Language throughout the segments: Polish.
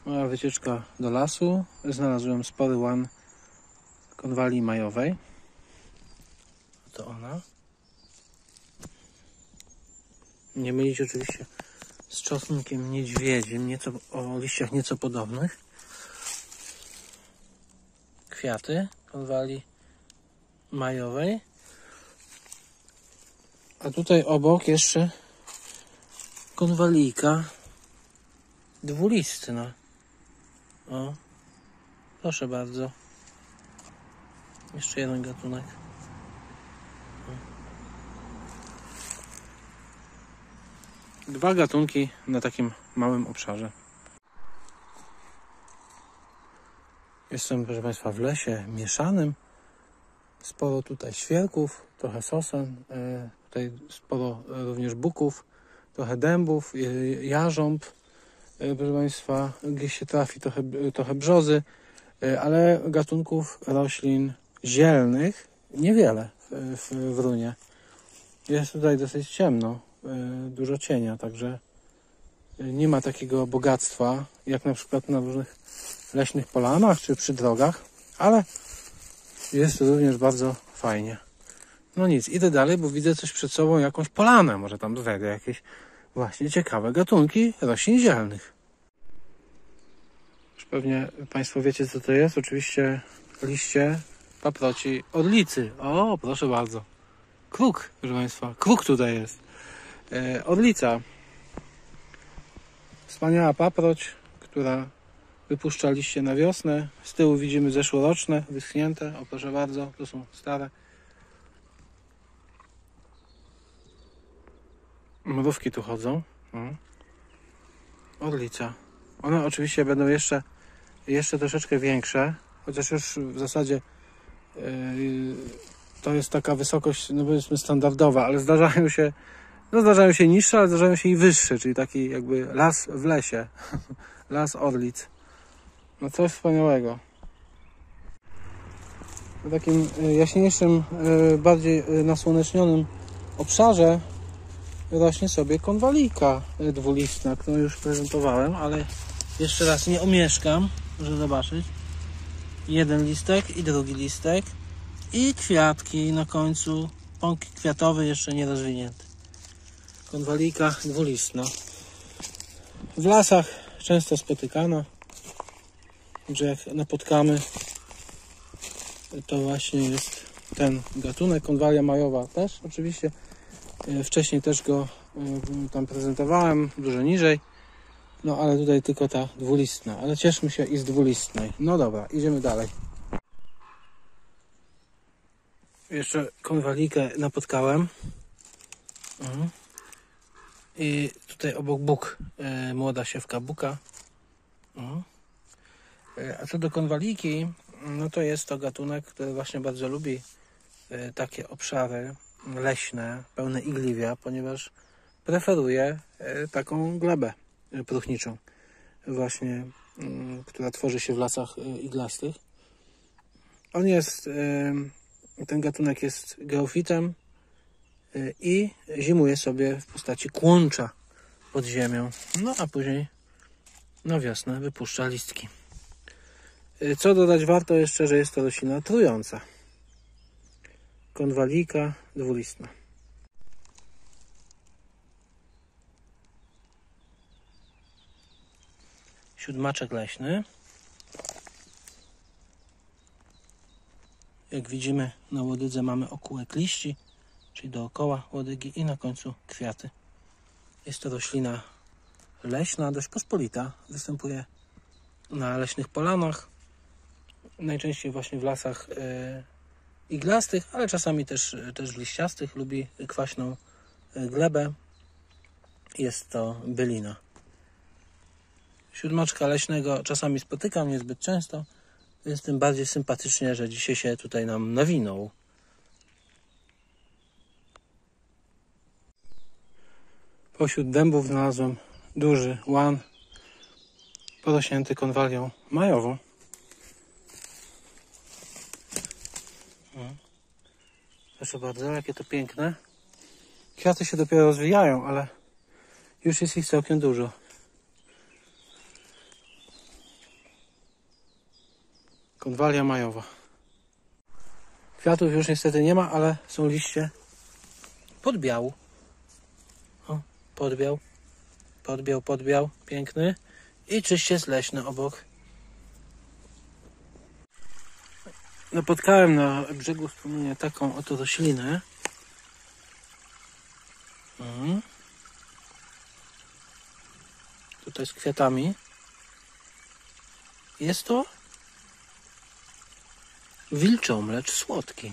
Moja wycieczka do lasu. Znalazłem spory łan konwalii majowej. To ona. Nie mylić oczywiście z czosnkiem niedźwiedzim, nieco, o liściach nieco podobnych. Kwiaty konwalii majowej. A tutaj obok jeszcze konwalijka dwulistna. O, proszę bardzo. Jeszcze jeden gatunek. Dwa gatunki na takim małym obszarze. Jestem, proszę Państwa, w lesie mieszanym. Sporo tutaj świerków, trochę sosen, tutaj sporo również buków, trochę dębów, jarząb. Proszę Państwa, gdzieś się trafi trochę brzozy, ale gatunków roślin zielnych niewiele w runie. Jest tutaj dosyć ciemno, dużo cienia, także nie ma takiego bogactwa jak na przykład na różnych leśnych polanach czy przy drogach, ale jest również bardzo fajnie. No nic, idę dalej, bo widzę coś przed sobą, jakąś polanę, może tam znajdę jakieś właśnie ciekawe gatunki roślin zielnych. Już pewnie Państwo wiecie, co to jest. Oczywiście liście paproci orlicy. O, proszę bardzo. Kruk, proszę Państwa. Kruk tutaj jest. Orlica. Wspaniała paproć, która wypuszcza liście na wiosnę. Z tyłu widzimy zeszłoroczne, wyschnięte. O, proszę bardzo, to są stare. Mrówki tu chodzą. Orlica. One oczywiście będą jeszcze troszeczkę większe, chociaż już w zasadzie to jest taka wysokość, no powiedzmy standardowa, ale zdarzają się niższe, ale zdarzają się i wyższe, czyli taki jakby las w lesie. Las orlic. No coś wspaniałego. W takim jaśniejszym, bardziej nasłonecznionym obszarze rośnie sobie konwalijka dwulistna, którą już prezentowałem, ale jeszcze raz nie omieszkam, żeby zobaczyć. Jeden listek i drugi listek i kwiatki na końcu, pąk kwiatowy jeszcze nie rozwinięty. Konwalijka dwulistna. W lasach często spotykana, że jak napotkamy, to właśnie jest ten gatunek. Konwalia majowa też oczywiście. Wcześniej też go tam prezentowałem, dużo niżej. No ale tutaj tylko ta dwulistna. Ale cieszmy się i z dwulistnej. No dobra, idziemy dalej. Jeszcze konwalijkę napotkałem. I tutaj obok buk, młoda siewka buka. A co do konwalijki, no to jest to gatunek, który właśnie bardzo lubi takie obszary leśne, pełne igliwia, ponieważ preferuje taką glebę próchniczą właśnie, która tworzy się w lasach iglastych. Ten gatunek jest geofitem i zimuje sobie w postaci kłącza pod ziemią, no a później na wiosnę wypuszcza listki. Co dodać warto jeszcze, że jest to roślina trująca. Konwalijka dwulistna. Siódmaczek leśny. Jak widzimy, na łodydze mamy okółek liści, czyli dookoła łodygi i na końcu kwiaty. Jest to roślina leśna, dość pospolita. Występuje na leśnych polanach, najczęściej właśnie w lasach iglastych, ale czasami też w liściastych. Lubi kwaśną glebę. Jest to bylina. Siódmaczka leśnego czasami spotykam, niezbyt często, więc tym bardziej sympatycznie, że dzisiaj się tutaj nam nawinął. Pośród dębów znalazłem duży łan porośnięty konwalią majową. Proszę bardzo, jakie to piękne. Kwiaty się dopiero rozwijają, ale już jest ich całkiem dużo. Konwalia majowa. Kwiatów już niestety nie ma, ale są liście podbiału. O, podbiał, piękny. I czyściec leśny obok. Napotkałem na brzegu strumienia taką oto roślinę. Tutaj z kwiatami. Jest to wilczomlecz słodki.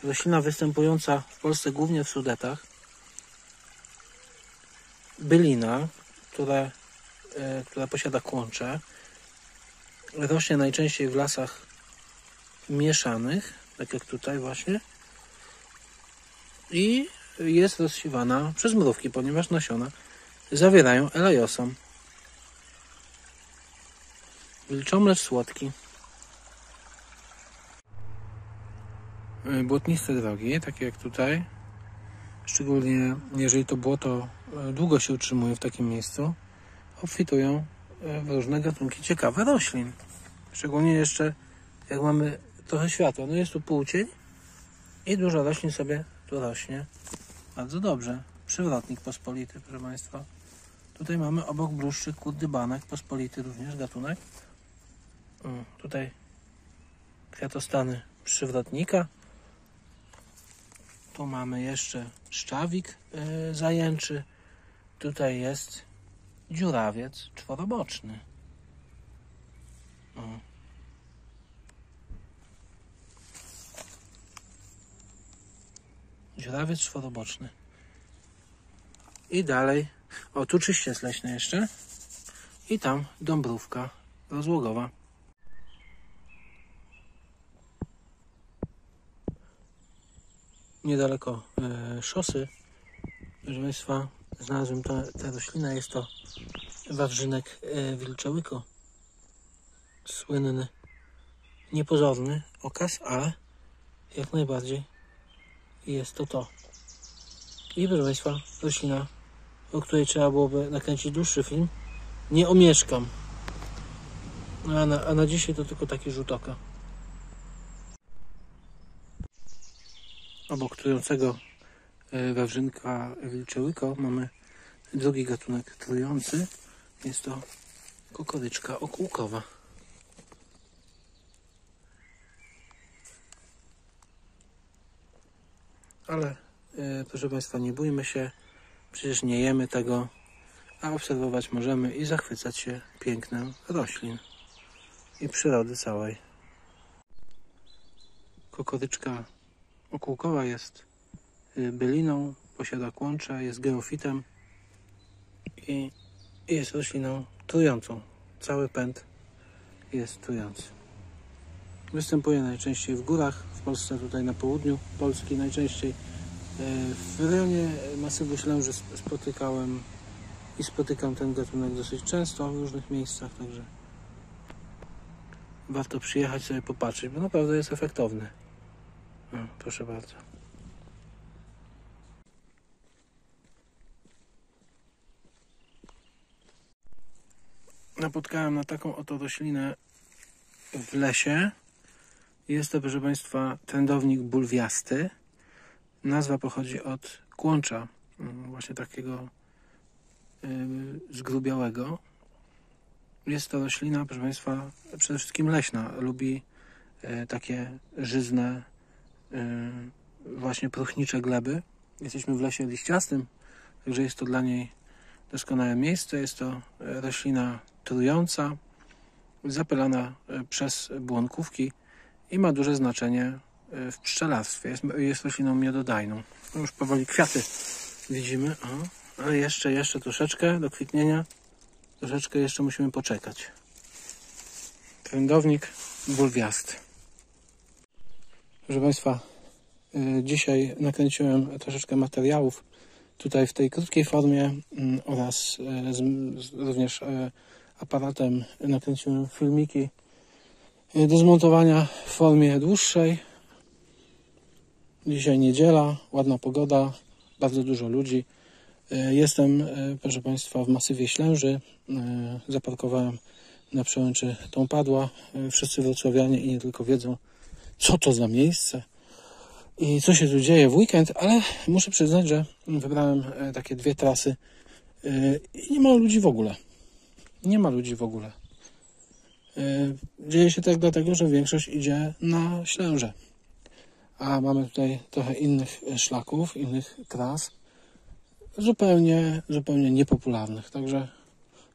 Roślina występująca w Polsce głównie w Sudetach. Bylina, która posiada kłącze. Rośnie najczęściej w lasach mieszanych, tak jak tutaj właśnie. I jest rozsiewana przez mrówki, ponieważ nasiona zawierają elaiosam. Wilczomlecz słodki. Błotniste drogi, takie jak tutaj. Szczególnie jeżeli to błoto długo się utrzymuje w takim miejscu, obfitują w różne gatunki ciekawe roślin. Szczególnie jeszcze jak mamy trochę światła. No jest tu półcień i dużo roślin sobie tu rośnie. Bardzo dobrze. Przywrotnik pospolity, proszę Państwa. Tutaj mamy obok bluszczyk kurdybanek, pospolity również gatunek. Tutaj kwiatostany przywrotnika. Tu mamy jeszcze szczawik zajęczy. Tutaj jest dziurawiec czworoboczny. Dziurawiec czworoboczny. I dalej. O, tu czyściec leśny jeszcze. I tam dąbrówka rozłogowa. Niedaleko szosy, proszę Państwa, znalazłem tę roślinę. Jest to wawrzynek wilczołyko. Słynny, niepozorny okaz, ale jak najbardziej jest to. I proszę Państwa, roślina, o której trzeba byłoby nakręcić dłuższy film. Nie omieszkam. A na dzisiaj to tylko taki rzut oka. Obok trującego wawrzynka wilczołyko mamy drugi gatunek trujący. Jest to kokoryczka okółkowa. Ale proszę Państwa, nie bójmy się, przecież nie jemy tego, a obserwować możemy i zachwycać się pięknem roślin i przyrody całej. Kokoryczka okółkowa jest byliną, posiada kłącze, jest geofitem i jest rośliną trującą. Cały pęd jest trujący. Występuje najczęściej w górach, w Polsce, tutaj na południu Polski najczęściej. W rejonie masywu Ślęży spotykam ten gatunek dosyć często w różnych miejscach, także warto przyjechać sobie popatrzeć, bo naprawdę jest efektowny. Proszę bardzo. Napotkałem na taką oto roślinę w lesie. Jest to, proszę Państwa, trędownik bulwiasty. Nazwa pochodzi od kłącza, właśnie takiego zgrubiałego. Jest to roślina, proszę Państwa, przede wszystkim leśna. Lubi takie żyzne, właśnie próchnicze gleby. Jesteśmy w lesie liściastym, także jest to dla niej doskonałe miejsce. Jest to roślina trująca, zapylana przez błonkówki i ma duże znaczenie w pszczelarstwie. Jest rośliną miododajną. No już powoli kwiaty widzimy, ale jeszcze troszeczkę do kwitnienia. Troszeczkę jeszcze musimy poczekać. Trędownik bulwiasty. Proszę Państwa, dzisiaj nakręciłem troszeczkę materiałów tutaj w tej krótkiej formie oraz również aparatem nakręciłem filmiki do zmontowania w formie dłuższej. Dzisiaj niedziela, ładna pogoda, bardzo dużo ludzi. Jestem, proszę Państwa, w masywie Ślęży. Zaparkowałem na przełęczy Tą Padła. Wszyscy wrocławianie i nie tylko wiedzą, co to za miejsce i co się tu dzieje w weekend, ale muszę przyznać, że wybrałem takie 2 trasy i nie ma ludzi w ogóle. Nie ma ludzi w ogóle. Dzieje się tak dlatego, że większość idzie na Ślęże. A mamy tutaj trochę innych szlaków, innych tras, zupełnie niepopularnych. Także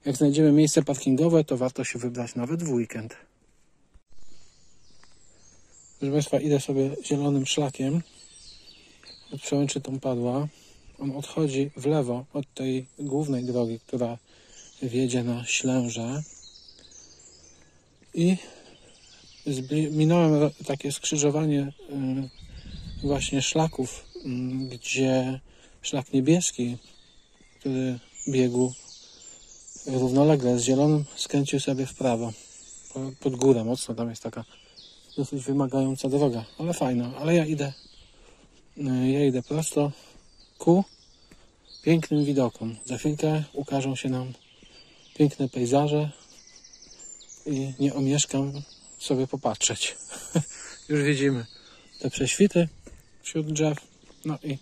jak znajdziemy miejsce parkingowe, to warto się wybrać nawet w weekend. Proszę Państwa, idę sobie zielonym szlakiem od przełęczy Tą Padła. On odchodzi w lewo od tej głównej drogi, która wiedzie na Ślęże. I minąłem takie skrzyżowanie właśnie szlaków, gdzie szlak niebieski, który biegł równolegle z zielonym, skręcił sobie w prawo pod górę mocno. Tam jest taka dosyć wymagająca droga, ale fajna. Ale ja idę prosto ku pięknym widokom. Za chwilkę ukażą się nam piękne pejzaże i nie omieszkam sobie popatrzeć. Już widzimy te prześwity wśród drzew. No i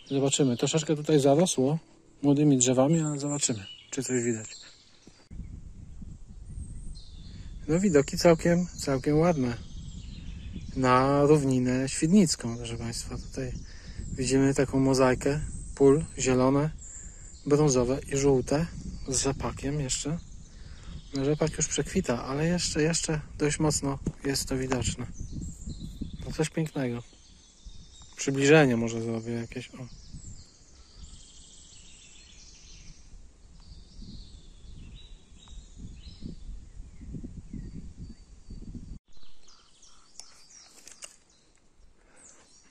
zobaczymy. Troszeczkę tutaj zarosło młodymi drzewami, ale zobaczymy, czy coś widać. No widoki całkiem ładne. Na równinę świdnicką, proszę Państwa. Tutaj widzimy taką mozaikę pól zielone, brązowe i żółte z rzepakiem jeszcze. No, rzepak już przekwita, ale jeszcze dość mocno jest to widoczne. To coś pięknego. Przybliżenie może zrobię jakieś. O.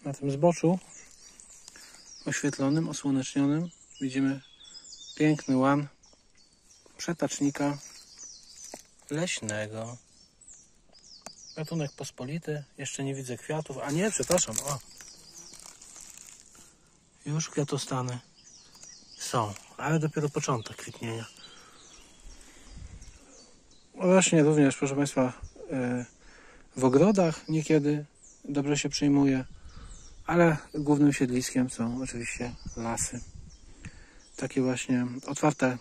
Na tym zboczu oświetlonym, osłonecznionym widzimy piękny łan przetacznika leśnego. Gatunek pospolity. Jeszcze nie widzę kwiatów. A nie, przepraszam. O. Już kwiatostany są, ale dopiero początek kwitnienia. Rośnie również, proszę Państwa, w ogrodach niekiedy dobrze się przyjmuje, ale głównym siedliskiem są oczywiście lasy. Takie właśnie otwarte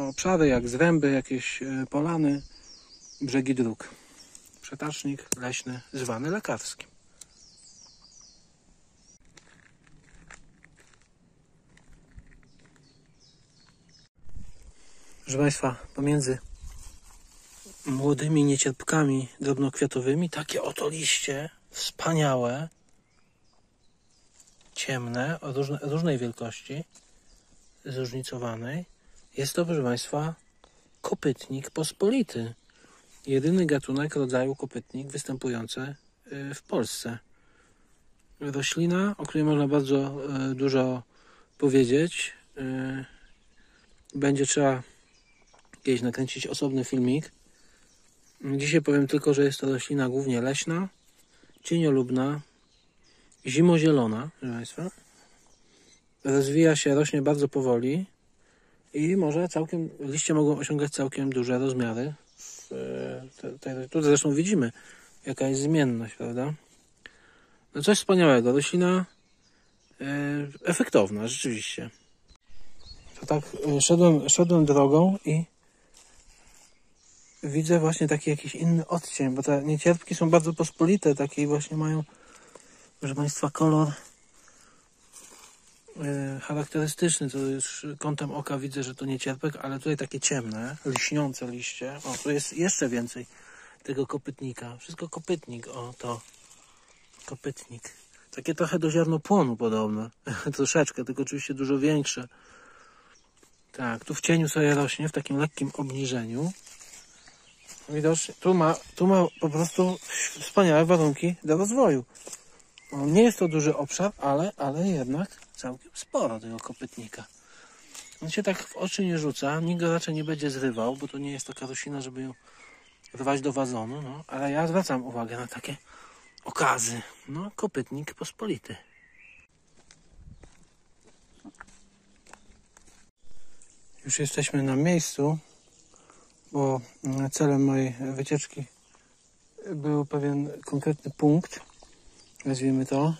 obszary jak zręby, jakieś polany, brzegi dróg. Przetacznik leśny zwany lekarskim. Proszę Państwa, pomiędzy młodymi niecierpkami drobnokwiatowymi takie oto liście wspaniałe, ciemne, o różnej wielkości, zróżnicowanej. Jest to, proszę Państwa, kopytnik pospolity. Jedyny gatunek rodzaju kopytnik występujący w Polsce. Roślina, o której można bardzo dużo powiedzieć. Będzie trzeba kiedyś nakręcić osobny filmik. Dzisiaj powiem tylko, że jest to roślina głównie leśna, cieniolubna, zimozielona, proszę Państwa. Rozwija się, rośnie bardzo powoli i może liście mogą osiągać całkiem duże rozmiary. Tu zresztą widzimy, jaka jest zmienność, prawda? No coś wspaniałego. Roślina efektowna, rzeczywiście. To tak szedłem drogą i widzę właśnie taki jakiś inny odcień, bo te niecierpki są bardzo pospolite, takie właśnie mają, proszę Państwa, kolor charakterystyczny. To już kątem oka widzę, że to niecierpek, ale tutaj takie ciemne, lśniące liście. O, tu jest jeszcze więcej tego kopytnika. Wszystko kopytnik, o to kopytnik. Takie trochę do ziarnopłonu podobne. Troszeczkę, tylko oczywiście dużo większe. Tak, tu w cieniu sobie rośnie, w takim lekkim obniżeniu. Widocznie, tu ma po prostu wspaniałe warunki do rozwoju. No, nie jest to duży obszar, ale jednak całkiem sporo tego kopytnika. On się tak w oczy nie rzuca, nikt go raczej nie będzie zrywał, bo to nie jest taka roślina, żeby ją rwać do wazonu, no, ale ja zwracam uwagę na takie okazy. No, kopytnik pospolity. Już jesteśmy na miejscu. bo celem mojej wycieczki był pewien konkretny punkt, nazwijmy to,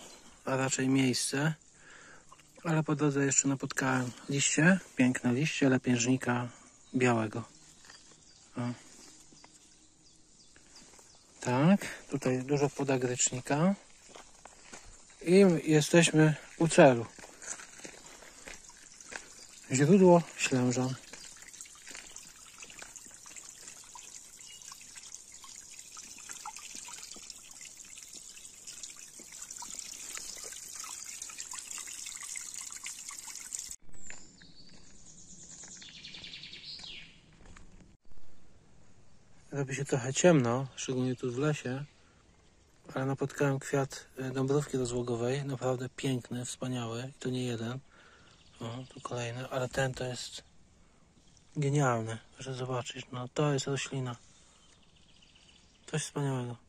a raczej miejsce, ale po drodze jeszcze napotkałem liście, piękne liście lepiężnika białego. O. Tak, tutaj dużo podagrycznika i jesteśmy u celu. Źródło Ślężan. Robi się trochę ciemno, szczególnie tu w lesie, ale napotkałem kwiat dąbrówki rozłogowej, naprawdę piękny, wspaniały, i to nie jeden. O, tu kolejny, ale ten to jest genialny, proszę zobaczyć, no to jest roślina. Coś wspaniałego.